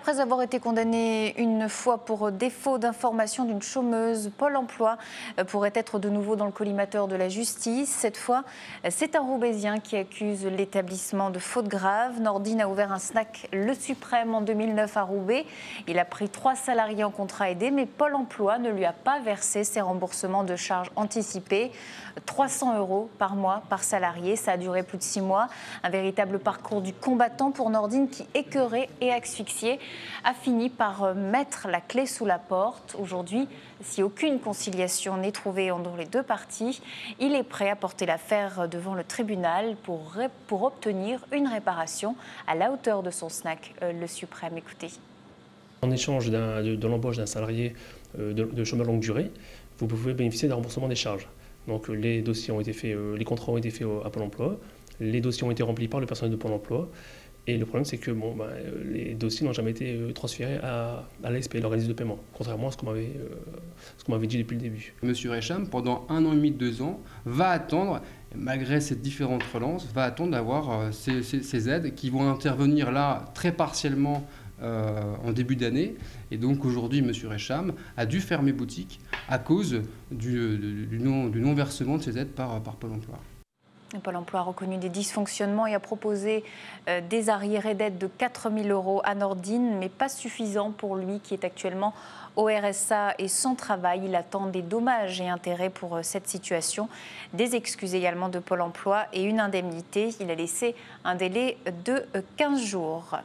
Après avoir été condamné une fois pour défaut d'information d'une chômeuse, Pôle emploi pourrait être de nouveau dans le collimateur de la justice. Cette fois, c'est un Roubaisien qui accuse l'établissement de faute grave. Nordine a ouvert un snack Le Suprême en 2009 à Roubaix. Il a pris 3 salariés en contrat aidé, mais Pôle emploi ne lui a pas versé ses remboursements de charges anticipés. 300 € par mois par salarié. Ça a duré plus de 6 mois. Un véritable parcours du combattant pour Nordine qui, écœuré et asphyxié, a fini par mettre la clé sous la porte. Aujourd'hui, si aucune conciliation n'est trouvée entre les deux parties, il est prêt à porter l'affaire devant le tribunal pour obtenir une réparation à la hauteur de son snack Le Suprême. Écoutez. En échange de l'embauche d'un salarié de chômage longue durée, vous pouvez bénéficier d'un remboursement des charges. Donc les dossiers ont été faits, les contrats ont été faits à Pôle emploi, les dossiers ont été remplis par le personnel de Pôle emploi. Et le problème, c'est que les dossiers n'ont jamais été transférés à l'ASP, l'organisme de paiement, contrairement à ce qu'on m'avait dit depuis le début. Monsieur Recham, pendant 1 an et demi, 2 ans, va attendre, malgré ces différentes relances, va attendre d'avoir ces aides qui vont intervenir là très partiellement en début d'année. Et donc aujourd'hui, monsieur Recham a dû fermer boutique à cause du non-versement de ces aides par Pôle emploi. Pôle emploi a reconnu des dysfonctionnements et a proposé des arriérés d'aide de 4 000 € à Nordine, mais pas suffisant pour lui qui est actuellement au RSA et sans travail. Il attend des dommages et intérêts pour cette situation, des excuses également de Pôle emploi et une indemnité. Il a laissé un délai de 15 jours.